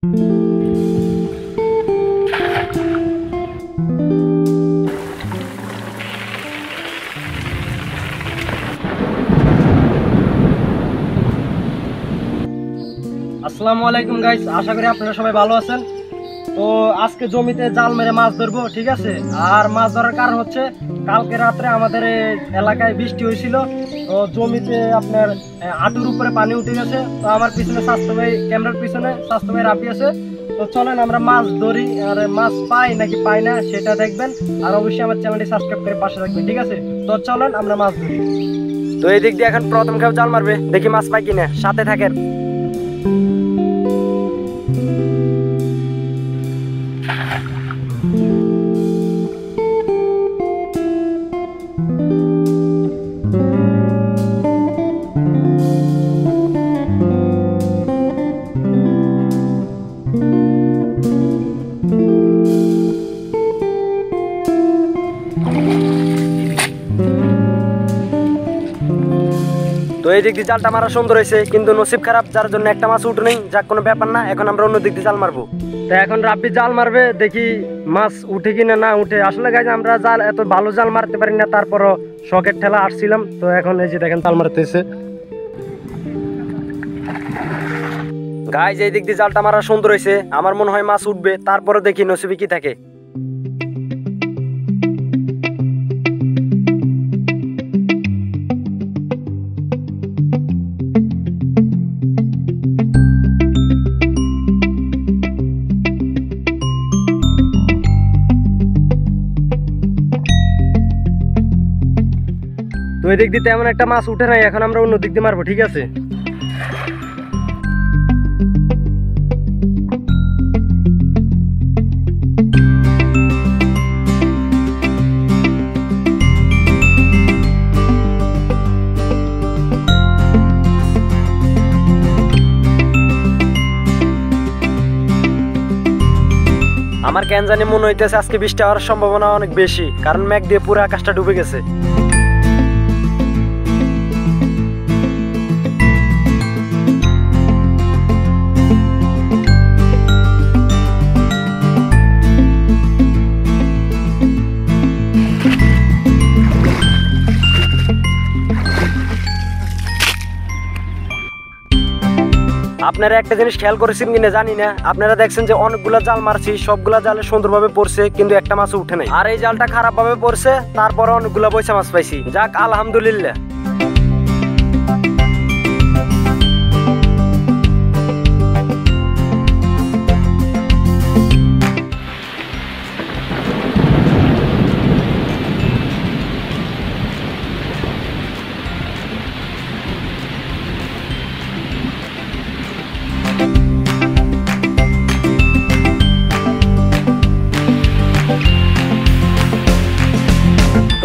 আসসালামু আলাইকুম গাইস, আশা করি আপনারা সবাই ভালো আছেন। তো আজকে জমিতে জাল মেরে মাছ ধরবো, ঠিক আছে। আর মাছ ধরার কারণ হচ্ছে কালকে রাত্রে আমাদের এলাকায় বৃষ্টি হয়েছিল, তো জমিতে আপনার হাঁটুর উপরে পানি উঠে গেছে। তো আমার পিছনে স্বাস্থ্য ভাই, ক্যামেরার পিছনে স্বাস্থ্য ভাই রাপি আছে। তো চলেন আমরা মাছ ধরি, আর মাছ পাই নাকি পাই না সেটা দেখবেন। আর অবশ্যই আমার চ্যানেলটি সাবস্ক্রাইব করে পাশে রাখবেন, ঠিক আছে। তো চলেন আমরা মাছ ধরি। তো এই দিক দিয়ে এখন প্রথম কেউ জাল মারবে, দেখি মাছ পাই কিনা, সাথে থাকেন। তো এই দিক দিয়ে জালটা মারা সুন্দর হয়েছে, কিন্তু নসিব খারাপ, যার জন্য একটা মাছ উঠে নেই। যাক, কোনো ব্যাপার না, এখন আমরা অন্য দিক দিয়ে জাল মারবো। তো এখন রাব্বি জাল মারবে, দেখি মাছ উঠে কিনা না উঠে। আসলে গাইজ আমরা জাল এত ভালো জাল মারতে পারি না, তারপরও শখের ঠেলা আসছিলাম। তো এখন এই যে দেখেন জাল মারতেছে গাইজ। এই দিক দিয়ে জালটা মারা সুন্দর হয়েছে, আমার মনে হয় মাছ উঠবে। তারপরে দেখি নসিবে কি থাকে। তো এই দিক দিয়ে তেমন একটা মাছ উঠে নাই, এখন আমরা অন্য দিক দিয়ে মারবো, ঠিক আছে। আমার কেন জানি মনে হইতেছে আজকে বৃষ্টি হওয়ার সম্ভাবনা অনেক বেশি, কারণ মেঘ দিয়ে পুরো আকাশটা ডুবে গেছে। আপনারা একটা জিনিস খেয়াল করেছেন কিনা জানি না, আপনারা দেখছেন যে অনেকগুলা জাল মারছি, সবগুলা জালে সুন্দরভাবে পড়ছে, কিন্তু একটা মাছ উঠে নাই। আর এই জালটা খারাপ ভাবে পড়ছে, তারপরে অনেকগুলা পয়সা মাছ পাইছি। যাক, আলহামদুলিল্লাহ।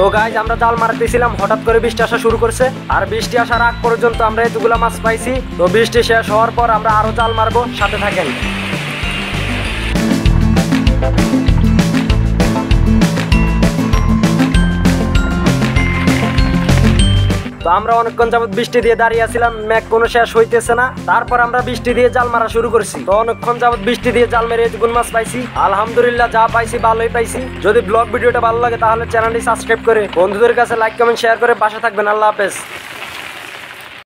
তো গাইজ আমরা জাল মারতেছিলাম, হঠাৎ করে বৃষ্টি আসা শুরু করছে। আর বৃষ্টি আসার আগ পর্যন্ত আমরা এতগুলা মাছ পাইছি। তো বৃষ্টি শেষ হওয়ার পর আমরা আরো জাল মারবো, সাথে থাকেন। তো আমরা অনেকক্ষণ যাবত বৃষ্টি দিয়ে দাঁড়িয়ে আছিলাম, মেঘ কোনো শেষ হইতেছে না। তারপর আমরা বৃষ্টি দিয়ে জাল মারা শুরু করছি। তো অনেকক্ষণ যাবত বৃষ্টি দিয়ে জাল মেরে এতগুলো মাছ পাইছি, আলহামদুলিল্লাহ। যা পাইছি ভালোই পাইছি। যদি ব্লগ ভিডিওটা ভালো লাগে তাহলে চ্যানেলটি সাবস্ক্রাইব করে বন্ধুদের কাছে লাইক কমেন্ট শেয়ার করে পাশে থাকবেন। আল্লাহ হাফেজ।